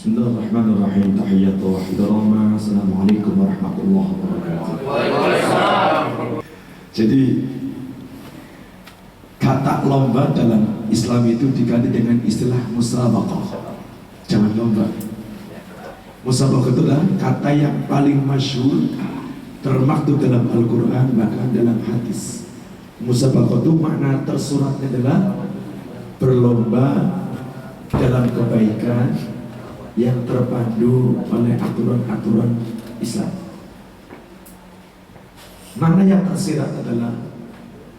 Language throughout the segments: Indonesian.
Bismillahirrahmanirrahim. Tahiyyatu wa ihtirama. Assalamualaikum warahmatullahi wabarakatuh. Waalaikumsalam. Jadi kata lomba dalam Islam itu diganti dengan istilah musabaqah. Jangan lomba. Musabaqah itu adalah kata yang paling masyhur termaktub dalam Al-Quran bahkan dalam hadis. Musabaqah itu makna tersuratnya adalah berlomba dalam kebaikan yang terpandu oleh aturan-aturan Islam. Makna yang tersirat adalah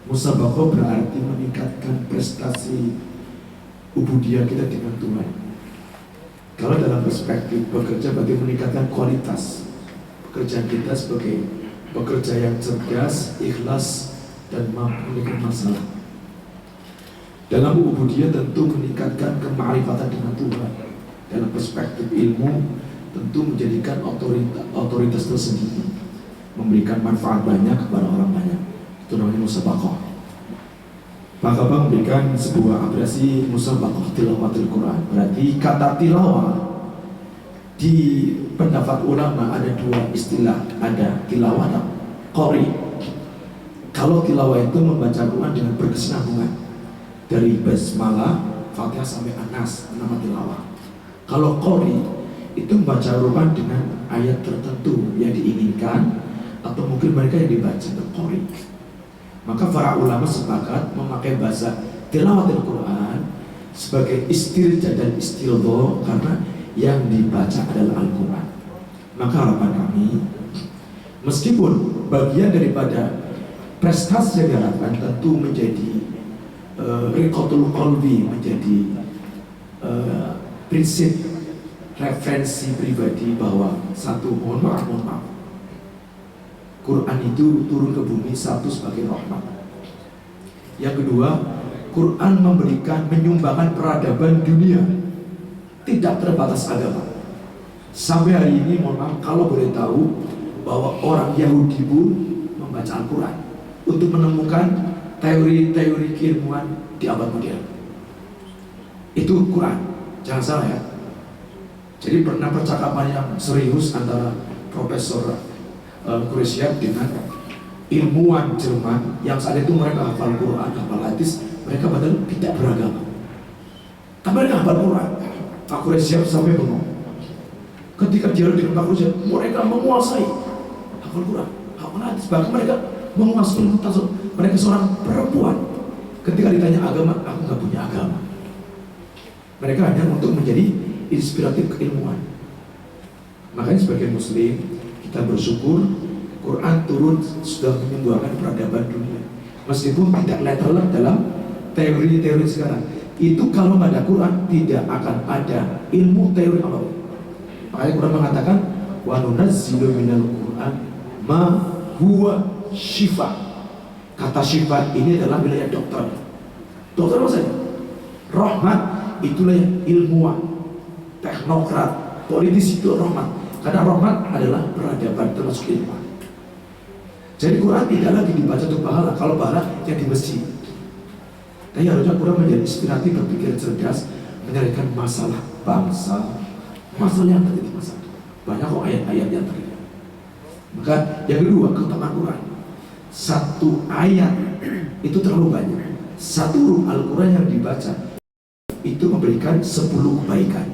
musabaqah berarti meningkatkan prestasi ubudiyah kita dengan Tuhan. Kalau dalam perspektif bekerja berarti meningkatkan kualitas pekerjaan kita sebagai pekerja yang cerdas, ikhlas, dan mampu menyelesaikan masalah. Dalam ubudiyah tentu meningkatkan kemarifatan dengan Tuhan. Dalam perspektif ilmu tentu menjadikan otoritas tersendiri, memberikan manfaat banyak kepada orang banyak. Itu namanya musabaqah. Maka Bang memberikan sebuah apresiasi musabaqah tilawatil Quran. Berarti kata tilawah di pendapat ulama ada dua istilah, ada tilawah dan qori. Kalau tilawah itu membaca Quran dengan berkesinambungan dari basmalah, Fatihah sampai An-Nas, nama tilawah. Kalau qori itu membaca Quran dengan ayat tertentu yang diinginkan atau mungkin mereka yang dibaca itu qori. Maka para ulama sepakat memakai bahasa tilawatil Quran sebagai istirja dan istilgha karena yang dibaca adalah Al-Quran. Maka harapan kami, meskipun bagian daripada prestasi yang diharapkan tentu menjadi riqatul qalbi, menjadi prinsip referensi pribadi bahwa satu, mohon maaf, Quran itu turun ke bumi satu sebagai rahmat. Yang kedua, Quran menyumbangkan peradaban dunia, tidak terbatas agama. Sampai hari ini, mohon maaf, kalau boleh tahu bahwa orang Yahudi pun membaca Al-Quran untuk menemukan teori-teori keilmuan di abad modern. Itu Quran, jangan salah ya. Jadi pernah percakapan yang serius antara Profesor Kuresiak dengan ilmuwan Jerman yang saat itu mereka hafal Quran, hafal hadis, mereka padahal tidak beragama, tapi mereka hafal Quran. Pak Kuresiak sampai bengong ketika dialog dengan Pak Kuresiak, mereka menguasai hafal Quran, hafal hadis, bahkan mereka menguasai ilmu tasawuf. Mereka seorang perempuan, ketika ditanya agama, aku nggak punya agama. Mereka hanya untuk menjadi inspiratif keilmuan. Makanya sebagai muslim kita bersyukur Quran turun sudah menyumbangkan peradaban dunia, meskipun tidak letterlek dalam teori-teori sekarang. Itu kalau nggak ada Quran tidak akan ada ilmu teori apapun. Makanya Quran mengatakan wa nunazzilu minal Quran ma huwa syifa. Kata syifa ini adalah wilayah dokter. Dokter apa saja? Rahmat itulah yang ilmuwan, teknokrat, politis itu rahmat. Karena rahmat adalah peradaban termasuk ilmu. Jadi Quran tidak lagi dibaca untuk pahala. Kalau pahala yang di masjid. Tapi harusnya Quran menjadi inspiratif, berpikir cerdas, menyelesaikan masalah bangsa, masalah yang terjadi masa. Banyak kok ayat-ayat yang terjadi. Maka yang kedua, keutamaan Quran. Satu ayat itu terlalu banyak. Satu huruf Al-Quran yang dibaca itu memberikan 10 kebaikan,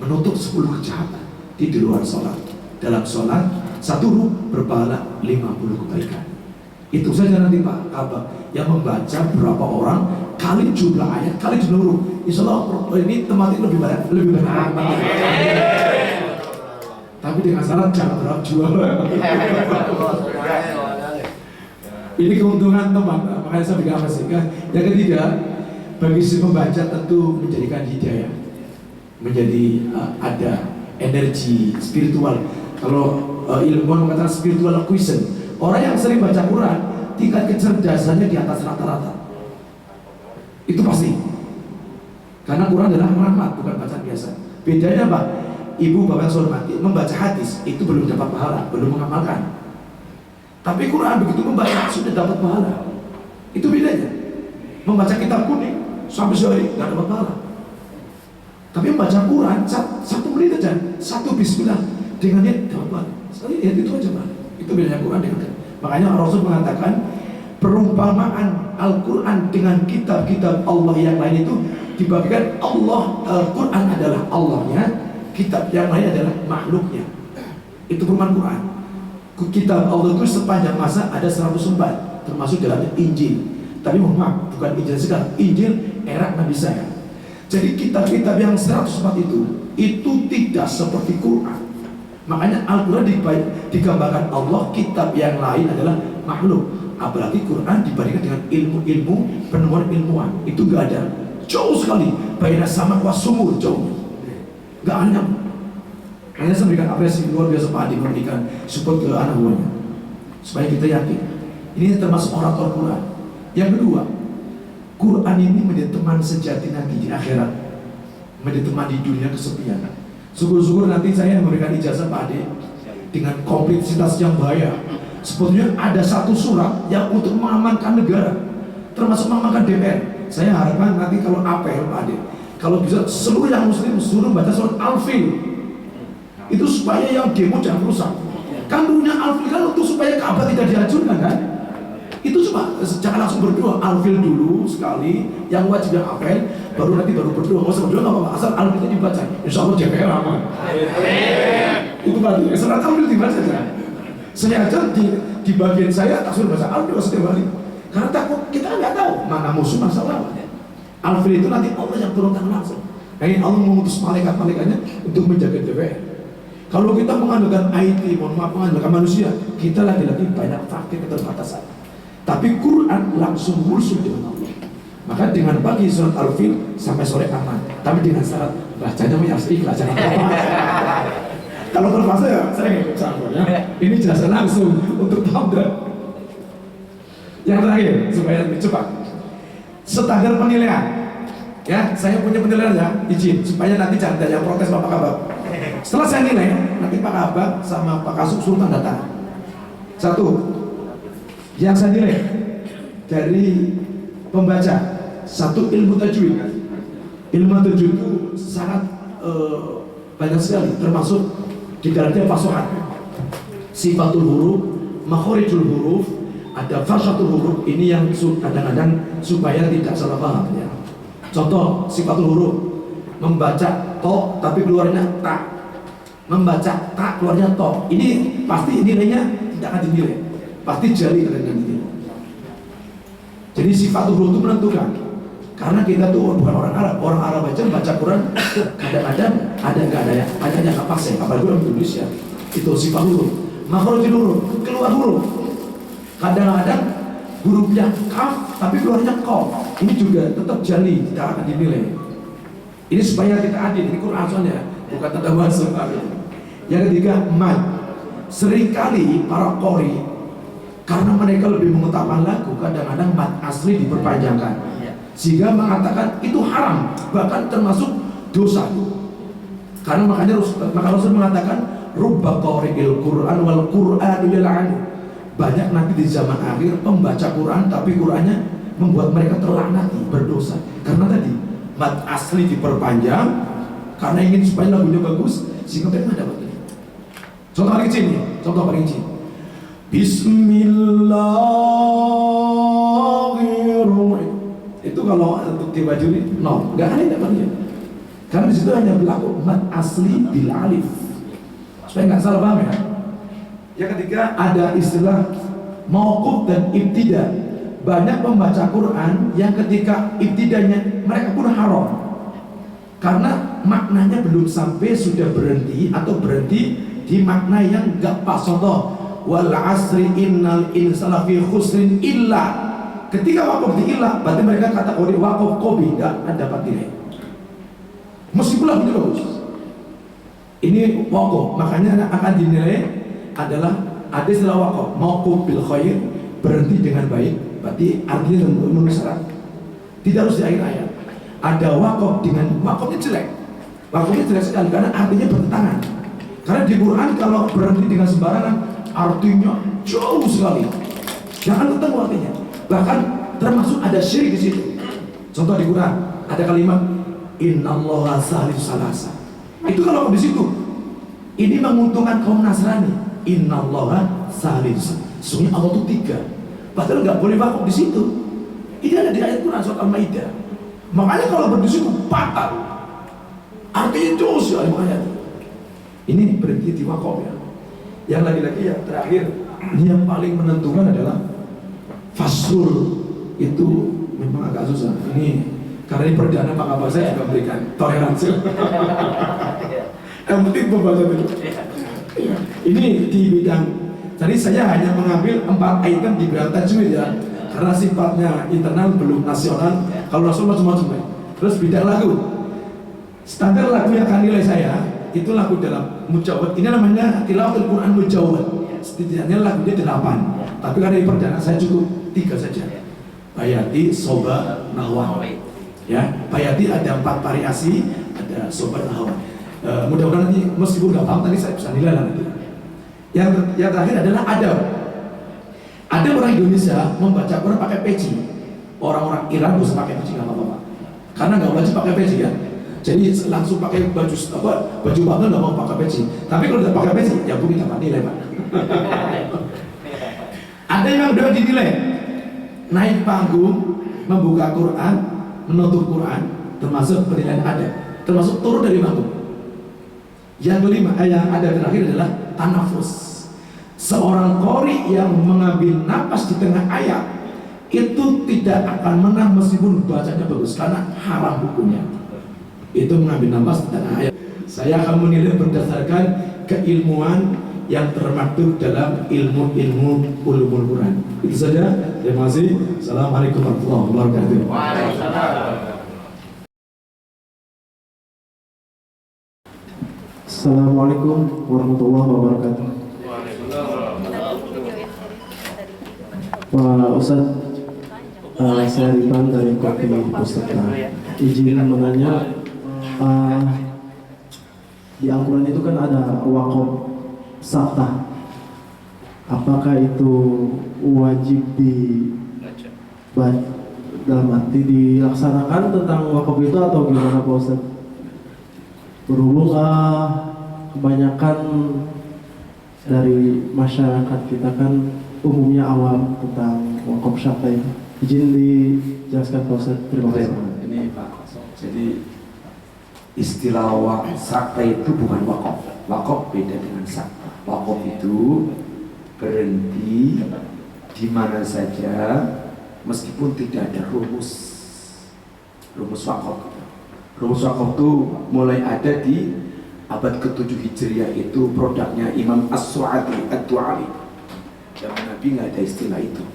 menutup 10 kejahatan. Di luar sholat, dalam sholat satu huruf berpahala 50 kebaikan. Itu saja nanti Pak Kabak yang membaca berapa orang kali jumlah ayat kali jumlah huruf. Insya Allah ini tempat lebih banyak. Tapi dengan syarat jangan terlalu jual. Ini keuntungan teman, makanya saya bilang sehingga. Yang ketiga, bagi si pembaca tentu menjadikan hidayah, menjadi ada energi spiritual. Kalau ilmuwan mengatakan spiritual quotient, orang yang sering baca Quran tingkat kecerdasannya di atas rata-rata. Itu pasti. Karena Quran adalah rahmat, bukan bacaan biasa. Bedanya apa? Ibu bapak yang hormati, membaca hadis itu belum dapat pahala, belum mengamalkan. Tapi Quran begitu membaca sudah dapat pahala. Itu bedanya. Membaca kitab kuning sampai sore nggak dapat pahala. Tapi membaca Quran satu menit aja, satu bismillah dengan niat dapat. Sekali ya itu aja Pak. Itu bedanya Quran dengan. Makanya Rasul mengatakan perumpamaan Al-Quran dengan kitab-kitab Allah yang lain itu dibagikan Allah. Al-Quran adalah Allahnya, kitab yang lain adalah makhluknya. Itu perumpamaan Quran. Kitab Allah itu sepanjang masa ada 104, termasuk dalamnya Injil. Tapi mohon maaf, bukan Injil sekarang, Injil era Nabi saya. Jadi kitab-kitab yang 104 itu tidak seperti Quran. Makanya Al-Quran digambarkan Allah, kitab yang lain adalah makhluk. Apalagi Quran dibandingkan dengan ilmu-ilmu penemuan ilmuwan, itu gak ada, jauh sekali. Baina sama kuas sumur jauh, gak ada. Hanya saya memberikan apresiasi luar biasa Pak Adi memberikan support ke anak buahnya supaya kita yakin ini termasuk orator Quran. Yang kedua, Quran ini menjadi teman sejati nanti di akhirat, menjadi teman di dunia kesepian. Syukur-syukur nanti saya memberikan ijazah Pak Ade dengan kompleksitas yang bahaya. Sebetulnya ada satu surat yang untuk mengamankan negara, termasuk mengamankan DPR. Saya harapkan nanti kalau apel Pak Ade, kalau bisa seluruh yang muslim suruh baca surat Al-Fil. Itu supaya yang demo jangan rusak. Kan dunia Al-Fil kan untuk supaya Ka'bah tidak dihancurkan kan? Itu cuma jangan langsung berdoa, Al-Fil dulu sekali, yang wajib yang apel, baru berdoa. Kalau berdoa nggak apa-apa, asal Al-Fil dibaca. Insya Allah DPR aman. Itu berarti surat Al-Fil dibaca saja. Saya aja di bagian saya tak suruh baca Al-Fil setiap hari. Karena takut kita nggak tahu mana musuh masa lawan. Al-Fil itu nanti Allah yang turunkan langsung. Nah, ini Allah mengutus malaikat-malaikatnya untuk menjaga DPR. Kalau kita mengandalkan IT, mengandalkan manusia, kita lagi-lagi banyak fakir keterbatasan. Tapi Quran langsung musuh dengan Allah. Maka dengan pagi surat Al-Fil sampai sore aman. Tapi dengan syarat bacanya harus ikhlas, jangan apa. Kalau terpaksa ya saya nggak ikut campur ya. Ini jelasan langsung untuk tabrak. Yang terakhir supaya lebih cepat, standar penilaian. Ya, saya punya penilaian ya, izin supaya nanti jangan ada yang protes Bapak Kabak. Setelah saya nilai, nanti Pak Kabak sama Pak Kasub Sultan datang. Satu, yang saya nilai dari pembaca, satu ilmu tajwid. Ilmu tajwid itu sangat banyak sekali, termasuk di dalamnya fasohat, sifatul huruf, makhorijul huruf, ada fasatul huruf. Ini yang kadang-kadang supaya tidak salah paham ya. Contoh sifatul huruf, membaca to tapi keluarnya ta, membaca ta keluarnya to. Ini pasti nilainya tidak akan dinilai, pasti jali dengan dinilai. Jadi sifatul huruf itu menentukan. Karena kita tuh bukan orang Arab aja baca Quran kadang-kadang ada nggak ada ya, hanya nggak pasang. Apalagi orang Indonesia itu sifat huruf, makhrajul huruf, keluar huruf. Kadang-kadang hurufnya kaf tapi keluarnya qaf. Ini juga tetap jali, tidak akan dinilai. Ini supaya kita adil. Ini Quran soalnya, bukan tanda masuk. Yang ketiga, mad. Seringkali para qori karena mereka lebih mengutamakan lagu, kadang-kadang mad asli diperpanjangkan. Sehingga mengatakan itu haram, bahkan termasuk dosa. Karena makanya Rasul mengatakan rubba qari'il Qur'an wal Qur'anu yal'anu. Banyak nanti di zaman akhir pembaca Quran tapi Qurannya membuat mereka terlaknati, berdosa. Karena tadi mad asli diperpanjang karena ingin supaya lagunya bagus, sehingga mereka dapat ini. Contoh paling kecil nih, contoh paling kecil. Bismillahirrahmanirrahim. Itu kalau untuk dibajuri nol, nggak ada yang dapatnya. Karena di situ hanya berlaku mad asli bil alif, supaya nggak salah paham ya. Yang ketiga ada istilah mauquf dan ibtida. Banyak pembaca Quran yang ketika ibtidanya mereka pun haram karena maknanya belum sampai sudah berhenti atau berhenti di makna yang nggak pas. Contoh, wal asri innal insana fi khusrin illa. Ketika wakaf di ilah, berarti mereka kategori wakaf kobi, nggak dapat nilai. Meskipun lagunya bagus. Ini wakaf, makanya akan dinilai adalah ada istilah wakaf, mauquf bil khair, berhenti dengan baik, berarti artinya memenuhi syarat. Tidak harus di akhir ayat. Ada wakaf dengan wakafnya jelek. Wakafnya jelek sekali karena artinya bertentangan. Karena di Quran kalau berhenti dengan sembarangan, artinya jauh sekali. Jangan ketemu artinya. Bahkan termasuk ada syirik di situ. Contoh di Quran ada kalimat innallaha salis salasa. Itu kalau di situ, ini menguntungkan kaum Nasrani. Innallaha salis. Sesungguhnya Allah itu 3. Padahal nggak boleh wakaf di situ. Ini ada di ayat Quran surat Al-Maidah. Makanya kalau berdisitu batal. Artinya jauh ayat. Ini berhenti di wakaf ya. Yang lagi-lagi yang terakhir, ini yang paling menentukan adalah fasul. Itu memang agak susah. Ini karena ini perdana Pak Kabar saya juga berikan toleransi. Yang penting pembahasan itu. Ini di bidang. Jadi saya hanya mengambil 4 item di bidang tajwid ya. Karena sifatnya internal belum nasional. Kalau nasional macam-macam. Terus bidang lagu. Standar lagu yang akan nilai saya itu lagu dalam mujawad. Ini namanya tilawatul Quran mujawad. Setidaknya lagunya 8. Tapi karena ini perdana saya cukup 3 saja. Bayati, Soba, Nahwa. Ya, Bayati ada 4 variasi, ada Soba, Nahwa. Mudah-mudahan nanti meskipun nggak paham tadi saya bisa nilai lah nanti. Yang terakhir adalah adab. Ada orang Indonesia membaca Quran pakai peci. Orang-orang Iran bisa pakai peci nggak apa-apa, karena nggak wajib pakai peci kan. Jadi langsung pakai baju bangga nggak mau pakai peci. Tapi kalau tidak pakai peci, ya bu kita nilai Pak. Ada yang udah dinilai naik panggung, membuka Quran, menutup Quran, termasuk penilaian ada, termasuk turun dari panggung. Yang kelima, yang ada terakhir adalah tanafus. Seorang qori yang mengambil napas di tengah ayat itu tidak akan menang meskipun bacanya bagus, karena haram hukumnya. Itu mengambil napas di tengah ayat. Saya akan menilai berdasarkan keilmuan yang termaktub dalam ilmu-ilmu ulumul Quran. Itu saja. Terima kasih. Assalamualaikum warahmatullahi wabarakatuh. Waalaikumsalam. Assalamualaikum warahmatullahi wabarakatuh. Pak Ustadz, saya Ripan dari Kopi Pustaka. Izin menanya, di Al-Quran itu kan ada waqaf saktah. Apakah itu wajib dalam arti dilaksanakan tentang waqaf itu atau gimana Pak Ustadz? Berhubung kebanyakan dari masyarakat kita kan umumnya awam tentang waqaf saktah itu. Izin dijelaskan Pak Ustadz. Terima kasih. Ini Pak. Jadi istilah saktah itu bukan waqaf. Waqaf beda dengan saktah. Waqaf itu berhenti di mana saja meskipun tidak ada rumus waqaf. Rumus waqaf itu mulai ada di abad ke-7 Hijriah, itu produknya Imam As-Su'adi Ad-Du'ali. Zaman Nabi nggak ada istilah itu.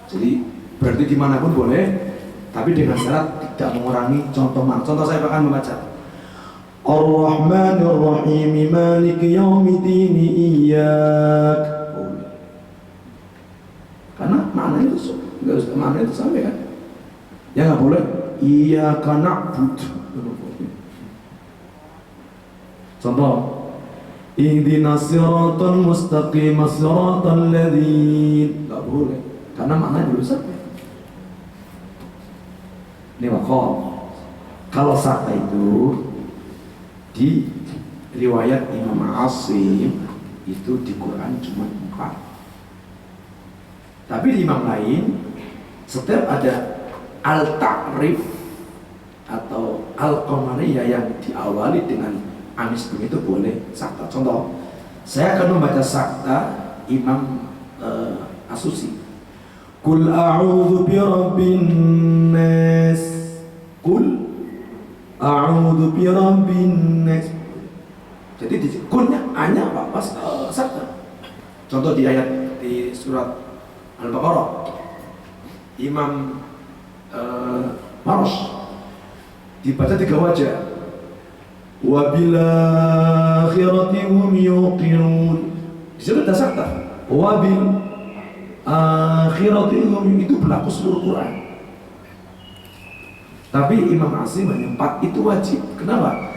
Jadi berarti dimanapun boleh, tapi dengan syarat tidak mengurangi contoh mana. Contoh saya akan membaca Ar-Rahmanir Rahim Maliki Yaumiddin Iyyak. Karena maknanya itu nggak usah, maknanya itu sampai kan. Ya nggak boleh Iyyaka na'budu. Contoh Ihdinas siratal mustaqim siratal ladzina. Nggak boleh, karena maknanya belum sampai. Ini waqaf. Kalau saktah itu di riwayat Imam Asim itu di Quran cuma 4. Tapi di imam lain setiap ada al-ta'rif atau al-qamariyah yang diawali dengan amis begitu boleh saktah. Contoh, saya akan membaca saktah Imam As-Susi. Qul a'udzu birabbin nas. Qul a'udzu birabbin nas. Jadi di qulnya hanya apa? Pas saktah. Contoh di ayat di surat Al-Baqarah. Imam Marosh dibaca 3 wajah. Wa bil akhirati hum yuqinun. Di situ ada saktah. Wa bil akhirati hum, itu berlaku seluruh Quran. Tapi Imam Asim hanya 4 itu wajib. Kenapa?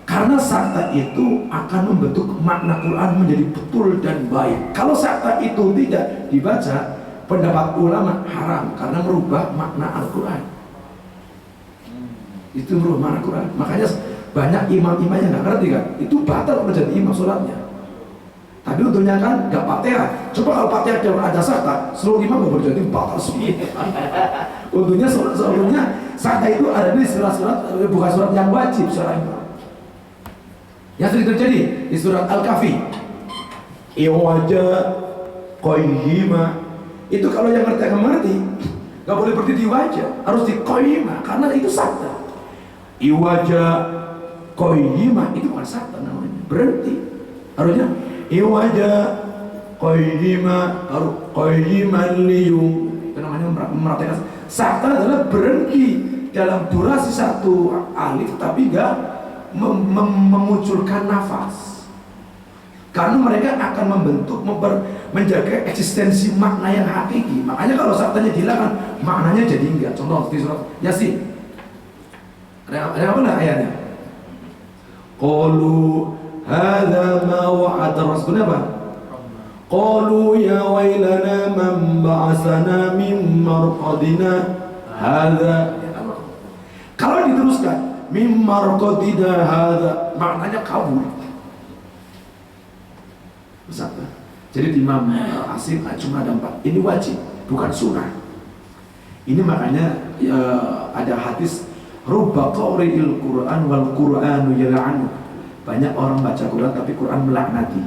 Karena saktah itu akan membentuk makna Quran menjadi betul dan baik. Kalau saktah itu tidak dibaca, pendapat ulama haram karena merubah makna Al-Quran. Itu merubah makna Quran. Makanya Banyak imam-imam yang nggak ngerti kan, itu batal menjadi imam sholatnya. Tapi untungnya kan nggak Fatihah. Coba kalau Fatihah ada sakta, seluruh imam nggak berjadi batal semua. Untungnya sebelumnya sakta itu ada di surat-surat, bukan surat yang wajib, surat imam. Yang sering terjadi di surat Al-Kahfi. Iwaja qayyima. Itu kalau yang ngerti akan mengerti, nggak boleh berdiri di wajah, harus di qayyima karena itu sakta. Iwaja qayyima itu bukan sakta namanya, berhenti. Harusnya iwaja qayyima, harus qayyiman liyum. Itu namanya meratakan. Sakta adalah berhenti dalam durasi satu alif tapi enggak memunculkan nafas. Karena mereka akan membentuk, menjaga eksistensi makna yang hakiki. Makanya kalau saktanya dihilangkan, maknanya jadi enggak. Contoh di surat Yasin. Ada apa lah ayatnya? Qalu hadza ma wa'ada rasuluna apa? Qalu ya wailana man ba'atsana min marqadina hadza. Kalau diteruskan min marqadina hadza, maknanya kabur. Bersabda. Jadi di Imam Asim cuma ada 4. Ini wajib, bukan sunnah. Ini makanya ada hadis rubba qari'il Qur'an wal Qur'anu yal'anu. Banyak orang baca Quran tapi Quran melaknati.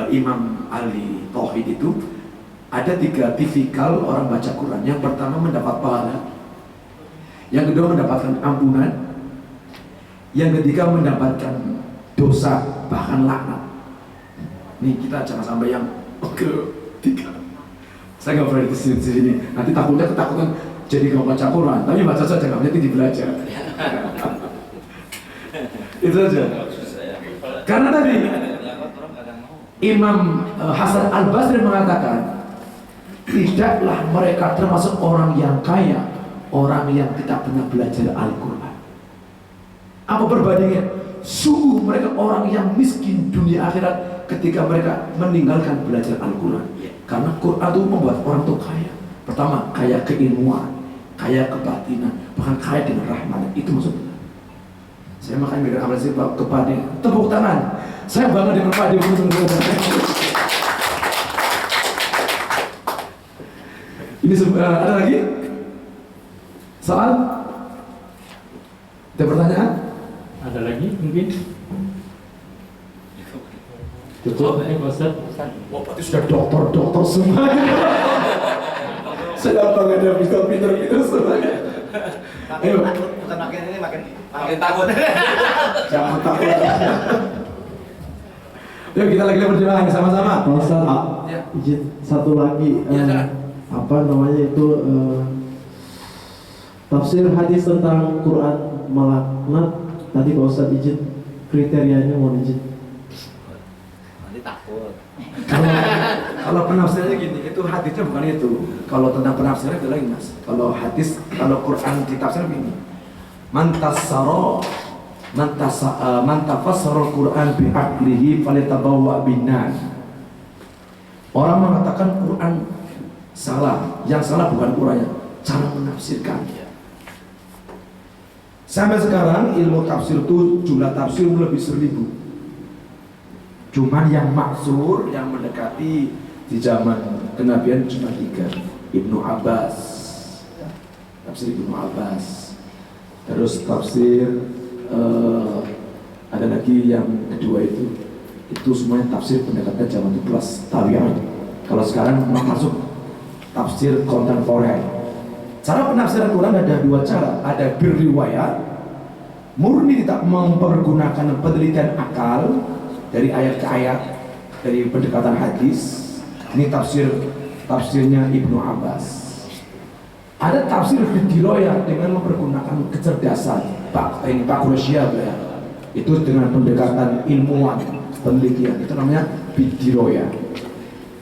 Imam Ali Tauhid itu ada 3 tipikal orang baca Quran. Yang pertama mendapat pahala, yang kedua mendapatkan ampunan, yang ketiga mendapatkan dosa bahkan laknat. Nih kita jangan sampai yang ketiga. Saya nggak pernah di sini. Nanti takutnya ketakutan jadi nggak baca Quran, tapi baca saja nggak penting belajar. Itu saja. Karena tadi Imam Hasan Al-Basri mengatakan, tidaklah mereka termasuk orang yang kaya, orang yang tidak pernah belajar Al-Quran. Apa perbandingannya? Sungguh mereka orang yang miskin dunia akhirat ketika mereka meninggalkan belajar Al-Quran. Karena Quran itu membuat orang itu kaya. Pertama, kaya keilmuan, kaya kebatinan, bahkan kaya dengan rahmat. Itu maksudnya. Saya makanya berikan apresiasi kepada tepuk tangan. Saya bangga dengan Pak Dewi. Ini ada lagi? Soal? Ada pertanyaan? Ada lagi mungkin? Cukup. Ustaz. Wah, berarti sudah dokter semua. Saya bangga dengan pinter-pinter semuanya. Ayo. Bukan makin ini makin takut. Jangan takut. Yuk kita lagi berjalan sama-sama. Ustaz, Ya. izin satu lagi. Ya, apa namanya itu tafsir hadis tentang Quran melaknat. Tadi Pak Ustaz izin kriterianya mau izin. Nanti takut. Kalau penafsirannya gini, itu hadisnya bukan itu. Kalau tentang penafsiran itu lagi mas. Kalau hadis, kalau Quran ditafsir begini. Mantafassara Quran bi'aqlihi falyatabawwa binan. Orang mengatakan Quran salah. Yang salah bukan Qurannya, cara menafsirkannya. Sampai sekarang ilmu tafsir itu jumlah tafsir lebih 1000. Cuman yang maksur, yang mendekati di zaman kenabian cuma 3. Ibnu Abbas, tafsir Ibnu Abbas. Terus tafsir ada lagi yang kedua itu semuanya tafsir pendekatan zaman 12 tabi'in. Kalau sekarang masuk tafsir kontemporer. Cara penafsiran Quran ada 2 cara. Ada birriwayat, murni tidak mempergunakan penelitian akal dari ayat ke ayat, dari pendekatan hadis. Ini tafsirnya Ibnu Abbas. Ada tafsir bidiroyah dengan mempergunakan kecerdasan. Pak Rusia ya. Itu dengan pendekatan ilmuwan, penelitian. Itu namanya bidiroyah.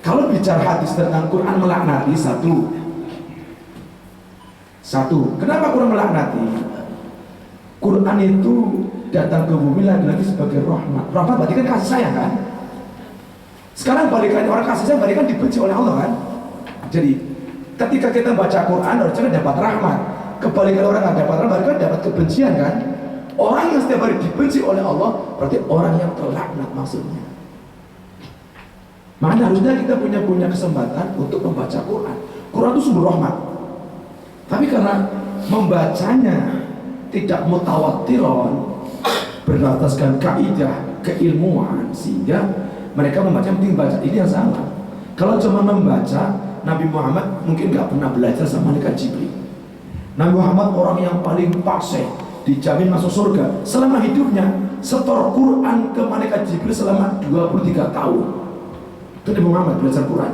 Kalau bicara hadis tentang Quran melaknati satu, kenapa Quran melaknati? Quran itu datang ke bumi lagi-lagi sebagai rahmat. Rahmat berarti kan kasih sayang kan? Sekarang balikannya orang kasih sayang, balikan dibenci oleh Allah kan? Jadi ketika kita baca Quran harusnya dapat rahmat. Kebalikan orang nggak dapat rahmat, balikan dapat kebencian kan? Orang yang setiap hari dibenci oleh Allah berarti orang yang terlaknat maksudnya. Makanya harusnya kita punya kesempatan untuk membaca Quran. Quran itu sumber rahmat. Tapi karena membacanya tidak mutawatiron berdasarkan kaidah keilmuan, sehingga mereka membaca penting baca. Ini yang salah. Kalau cuma membaca, Nabi Muhammad mungkin gak pernah belajar sama malaikat Jibril. Nabi Muhammad orang yang paling fasih, dijamin masuk surga. Selama hidupnya setor Quran ke malaikat Jibril selama 23 tahun. Itu Nabi Muhammad belajar Quran.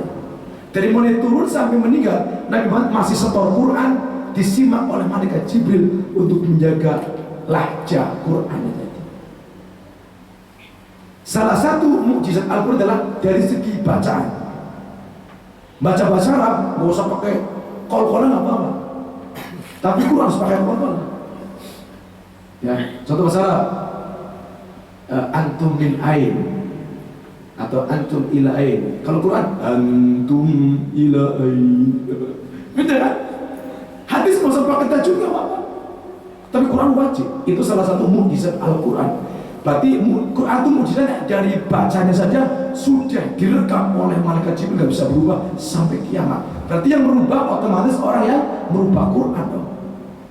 Dari mulai turun sampai meninggal, Nabi Muhammad masih setor Quran, disimak oleh malaikat Jibril untuk menjaga lahjah Quran tadi. Salah satu mukjizat Al-Quran adalah dari segi bacaan. Baca bahasa Arab, nggak usah pakai kol-kolan apa-apa. Tapi Quran harus pakai kol-kolan. Ya, contoh bahasa Arab, antum min ain atau antum ila ain. Kalau Quran, antum ila ain. Betul kan? Hadis nggak usah pakai tajwid nggak apa-apa. Tapi Quran wajib. Itu salah satu mukjizat Al-Quran. Berarti Quran itu mukjizatnya dari bacanya saja sudah direkam oleh malaikat Jibril, nggak bisa berubah sampai kiamat. Berarti yang merubah otomatis orang yang merubah Quran dong.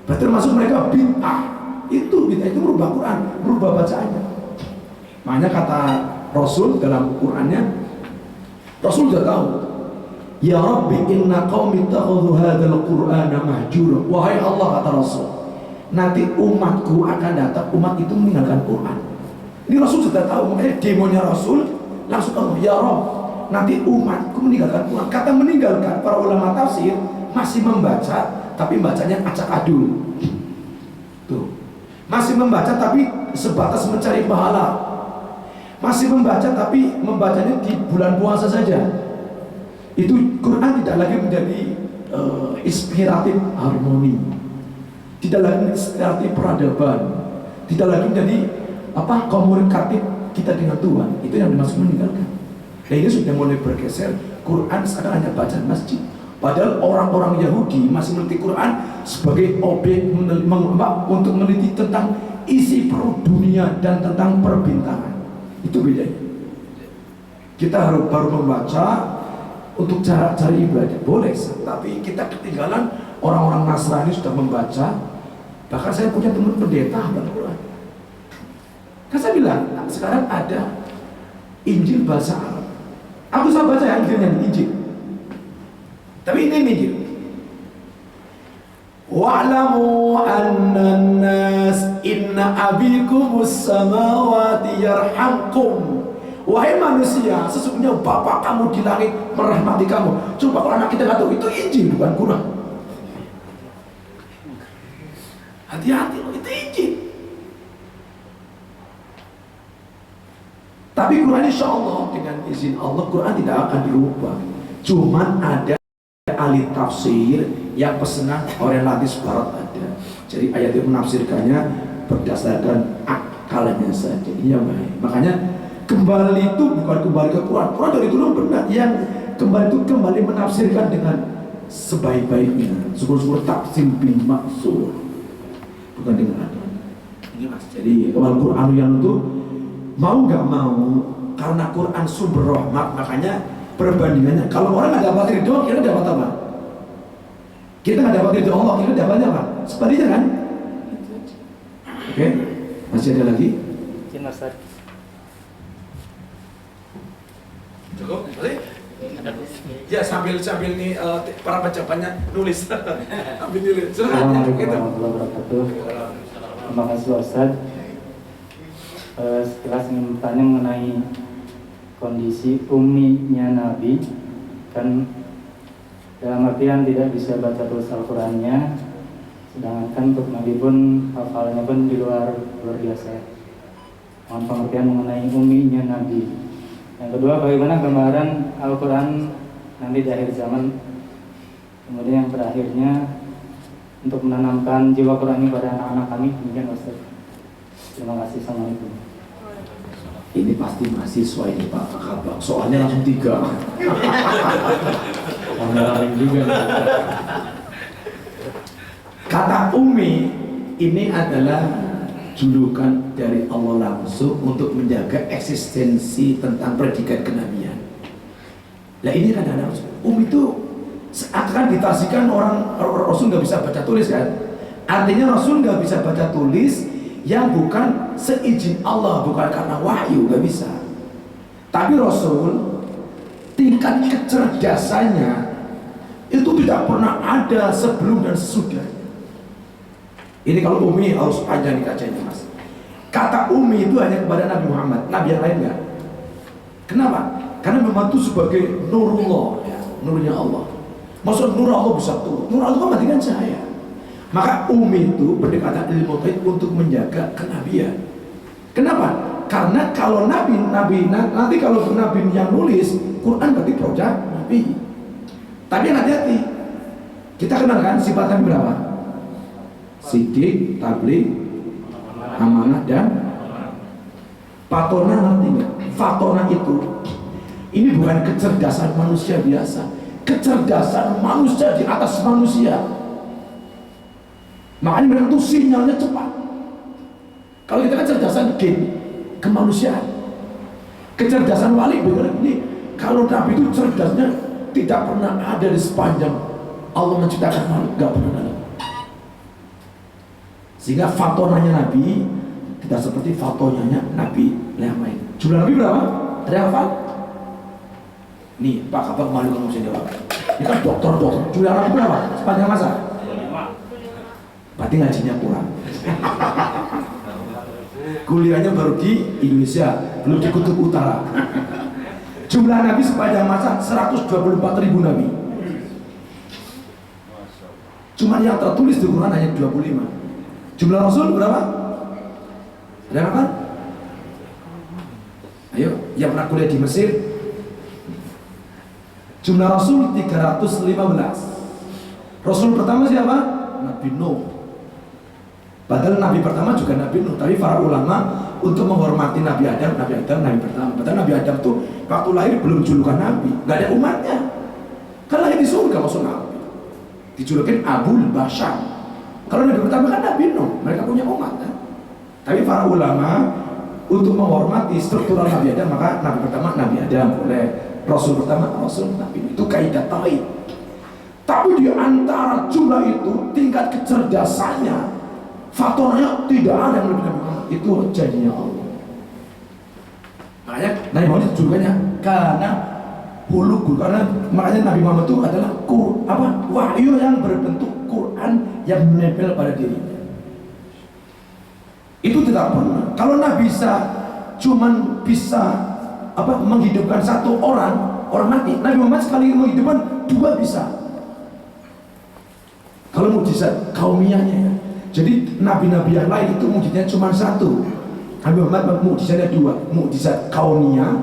Berarti termasuk mereka bid'ah. Bid'ah itu merubah Quran, merubah bacaannya. Makanya kata Rasul dalam Qurannya, Rasul sudah tahu. Ya Rabbi inna qaumi takhudhu hadzal Qur'ana mahjura. Wahai Allah, kata Rasul, nanti umatku akan datang, umat itu meninggalkan Quran. Ini Rasul sudah tahu, makanya demonya Rasul langsung tahu, ya Rob, nanti umatku meninggalkan Quran. Kata meninggalkan, para ulama tafsir masih membaca, tapi bacanya acak adul. Tuh, masih membaca tapi sebatas mencari pahala. Masih membaca tapi membacanya di bulan puasa saja. Itu Quran tidak lagi menjadi inspiratif harmoni, tidak lagi inspiratif peradaban, tidak lagi menjadi komunikatif kita dengan Tuhan. Itu yang dimaksud meninggalkan. Dan ini sudah mulai bergeser. Quran sekarang hanya bacaan masjid. Padahal orang-orang Yahudi masih meneliti Quran sebagai objek untuk meneliti tentang isi perut dunia dan tentang perbintangan. Itu bedanya. Kita harus baru membaca untuk cari ibadah boleh, tapi kita ketinggalan. Orang-orang Nasrani sudah membaca. Bahkan saya punya teman pendeta hafal Quran. Kan saya bilang, sekarang ada Injil bahasa Arab. Aku bisa baca ya Injilnya, Injil. Tapi ini Injil. Wa'lamu anna nas inna abikumus samawati yarhamkum. Wahai manusia, sesungguhnya Bapak kamu di langit merahmati kamu. Coba kalau anak kita nggak tahu, itu Injil bukan Quran. Hati-hati loh, itu Injil. Tapi Quran insya Allah dengan izin Allah Quran tidak akan dirubah. Cuman ada ahli tafsir yang pesanan orientalis barat ada. Jadi ayat itu menafsirkannya berdasarkan akalnya saja. Ini yang baik. Makanya kembali itu bukan kembali ke Quran. Quran dari dulu benar. Yang kembali itu kembali menafsirkan dengan sebaik-baiknya. Syukur-syukur tafsir bil maksud. Bukan dengan ada. Ini mas. Jadi kalau Quran yang itu mau nggak mau, karena Quran sumber rahmat, makanya perbandingannya. Kalau orang nggak dapat ridho, kita dapat apa? Kita nggak dapat ridho Allah, kita dapatnya apa? Sebaliknya kan? Oke, masih ada lagi? Cukup? Boleh? Ya sambil nih para pencapannya nulis. Ambil nulis. Assalamualaikum warahmatullahi wabarakatuh. Terima kasih Ustaz. Setelah ingin bertanya mengenai kondisi umminya Nabi, kan dalam artian tidak bisa baca tulis Al-Qurannya, sedangkan untuk Nabi pun hafalnya pun di luar biasa. Mohon pengertian mengenai umminya Nabi. Yang kedua, bagaimana gambaran Al-Quran nanti di akhir zaman. Kemudian yang terakhirnya, untuk menanamkan jiwa Quran ini pada anak-anak kami. Demikian Ustaz. Terima kasih. Assalamualaikum. Ini pasti mahasiswa ini Pak Kabak. Soalnya langsung 3. juga. Kata umi ini adalah julukan dari Allah langsung untuk menjaga eksistensi tentang predikat kenabian. Nah ini kan ada itu akan ditafsirkan orang Rasul nggak bisa baca tulis kan? Artinya Rasul nggak bisa baca tulis yang bukan seizin Allah, bukan karena wahyu, nggak bisa. Tapi Rasul tingkat kecerdasannya itu tidak pernah ada sebelum dan sesudah. Ini kalau Umi harus panjang dikacanya mas. Kata Umi itu hanya kepada Nabi Muhammad, Nabi yang lain enggak. Kenapa? Karena Muhammad itu sebagai nurullah, ya, nurnya Allah. Maksud nur Allah bisa turun. Nur Allah matikan cahaya. Maka Umi itu berdekatan ilmu tauhid untuk menjaga kenabian. Kenapa? Karena kalau nabi nanti kalau nabi yang nulis Quran berarti produk nabi. Tapi hati-hati. Kita kenal kan sifat nabi berapa? Sidik, tabligh, amanah dan fatona. Nanti nggak? Fatona itu ini bukan kecerdasan manusia biasa, kecerdasan manusia di atas manusia. Makanya mereka itu sinyalnya cepat. Kalau kita kan kecerdasan gen kemanusiaan, kecerdasan wali benar ini. Kalau nabi itu cerdasnya tidak pernah ada di sepanjang Allah menciptakan makhluk, nggak pernah ada. Sehingga fatonanya Nabi tidak seperti fatonanya Nabi yang lain. Jumlah Nabi berapa? Ada hafal? Nih Pak Kabar malu kamu bisa jawab. Ini kan dokter. Jumlah Nabi berapa? Sepanjang masa? Berarti ngajinya kurang. Kuliahnya baru di Indonesia, belum di Kutub Utara. Jumlah Nabi sepanjang masa 124.000 Nabi. Cuma yang tertulis di Quran hanya 25. Jumlah Rasul berapa? Ada apa? Ayo, yang pernah kuliah di Mesir. Jumlah Rasul 315. Rasul pertama siapa? Nabi Nuh. Padahal Nabi pertama juga Nabi Nuh. Tapi para ulama untuk menghormati Nabi Adam Nabi pertama. Padahal Nabi Adam tuh waktu lahir belum julukan Nabi, nggak ada umatnya. Kan lahir di surga masuk Nabi. Dijulukin Abul Bashar. Kalau Nabi pertama kan Nabi Nuh, mereka punya umat kan. Tapi para ulama untuk menghormati struktural Nabi Adam, maka Nabi pertama Nabi Adam boleh, Rasul pertama Rasul Nabi. Itu kaidah tauhid. Tapi di antara jumlah itu tingkat kecerdasannya, faktornya tidak ada yang lebih Nabi Muhammad. Itu janjinya Allah. Makanya Nabi Muhammad julukannya karena hulukul, karena makanya Nabi Muhammad itu adalah wahyu yang berbentuk Quran yang menempel pada dirinya. Itu tidak pernah. Kalau Nabi cuman bisa menghidupkan satu orang mati, Nabi Muhammad sekali menghidupkan 2 bisa. Kalau mukjizat kaumiyahnya ya. Jadi nabi-nabi yang lain itu mukjizatnya cuma 1. Nabi Muhammad mukjizatnya 2. Mukjizat kauniyah,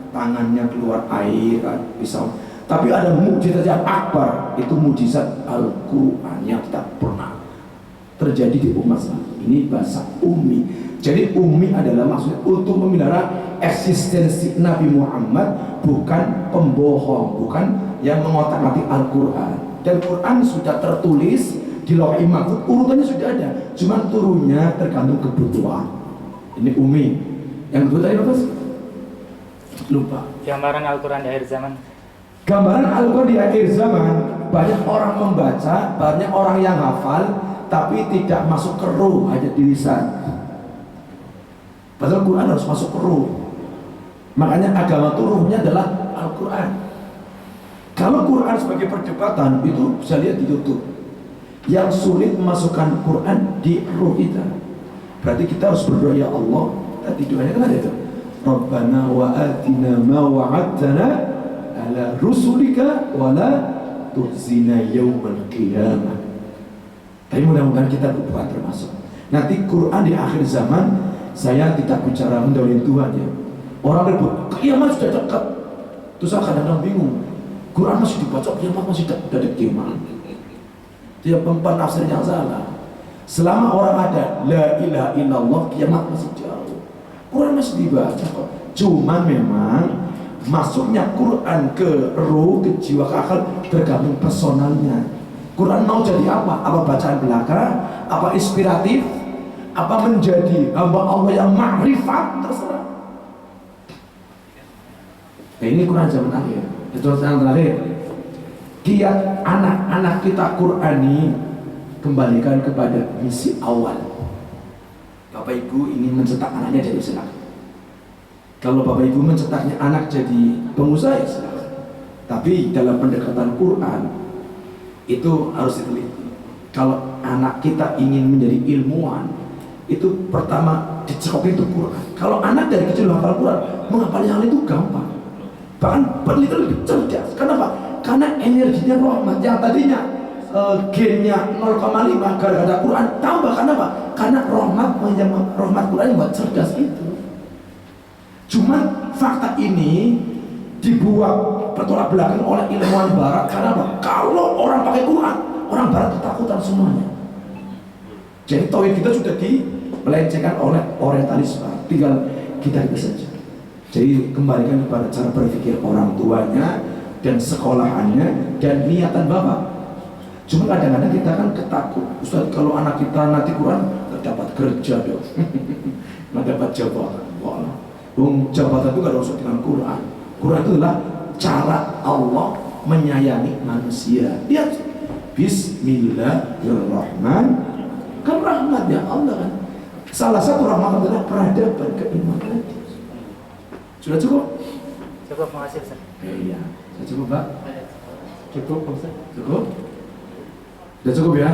tangannya keluar air, pisau. Tapi ada mukjizat yang akbar, itu mukjizat Al-Quran yang tidak pernah terjadi di umat ini. Bahasa Ummi. Jadi Ummi adalah maksudnya untuk memelihara eksistensi Nabi Muhammad, bukan pembohong, bukan yang mengotak-atik Al-Quran. Dan Quran sudah tertulis di Lauhul Mahfuz, urutannya sudah ada, cuman turunnya tergantung kebutuhan. Ini Ummi. Yang kedua tadi apa sih? Lupa. Gambaran Al-Quran di akhir zaman. Gambaran Al-Quran di akhir zaman, banyak orang membaca, banyak orang yang hafal, tapi tidak masuk ke ruh, hanya di lisan. Padahal Quran harus masuk ke ruh. Makanya agama itu ruhnya adalah Al-Quran. Kalau Quran sebagai perdebatan itu bisa lihat di YouTube. Yang sulit memasukkan Quran di ruh kita, berarti kita harus berdoa, ya Allah. Tadi doanya kan ada itu, Rabbana wa atina ma wa'adtana ala rusulika wa la tukhzina yawmal qiyamah. Tapi mudah-mudahan kita bukan termasuk. Nanti Quran di akhir zaman, saya tidak bicara mendahului Tuhan ya. Orang ribut, kiamat sudah dekat. Terus saya kadang-kadang bingung, Quran masih dibaca, kiamat masih dekat gimana? Dia penafsir yang salah. Selama orang ada la ilaha illallah, kiamat masih jauh. Quran masih dibaca kok. Cuma memang masuknya Quran ke ruh, ke jiwa, ke akal tergantung personalnya. Quran mau jadi apa? Apa bacaan belaka? Apa inspiratif? apa menjadi hamba Allah yang ma'rifat, terserah. Nah, ini Quran zaman akhir. Itu yang terakhir. Kiat anak-anak kita Qurani kembalikan kepada misi awal. Bapak Ibu ingin mencetak anaknya jadi silakan. Kalau Bapak Ibu mencetaknya anak jadi pengusaha, ya silakan. Tapi dalam pendekatan Quran itu harus diteliti. Kalau anak kita ingin menjadi ilmuwan, itu pertama dicekokin itu Quran. Kalau anak dari kecil hafal Quran, menghafal yang lain itu gampang. Bahkan penelitian lebih cerdas. Kenapa? Karena energinya rahmat yang tadinya gennya 0,5 gara-gara Quran tambah. Kenapa? Karena rahmat Quran yang buat cerdas itu. Cuman fakta ini dibuat bertolak belakang oleh ilmuwan Barat. Karena apa? Kalau orang pakai Quran, orang Barat ketakutan semuanya. Jadi tauhid kita sudah dimelencengkan oleh orientalisme. Tinggal kita itu saja. Jadi kembalikan kepada cara berpikir orang tuanya dan sekolahannya dan niatan bapak. Cuma kadang-kadang kita kan ketakut, Ustaz, kalau anak kita nanti Quran dapat kerja dong, nggak dapat jabatan. Wah, jabatan itu gak ada urusan dengan Quran. Quran itu adalah cara Allah menyayangi manusia. Lihat, Bismillahirrahmanirrahim. Kan rahmat ya Allah kan. Salah satu rahmat adalah peradaban keimanan. Sudah cukup? Cukup, makasih Ustaz. Iya, sudah cukup Pak? Cukup Ustaz. Cukup? Sudah cukup ya?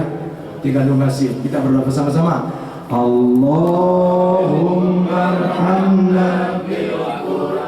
Tinggal donasi. Kita berdoa bersama-sama. Allahumma arhamna bil Qur'an.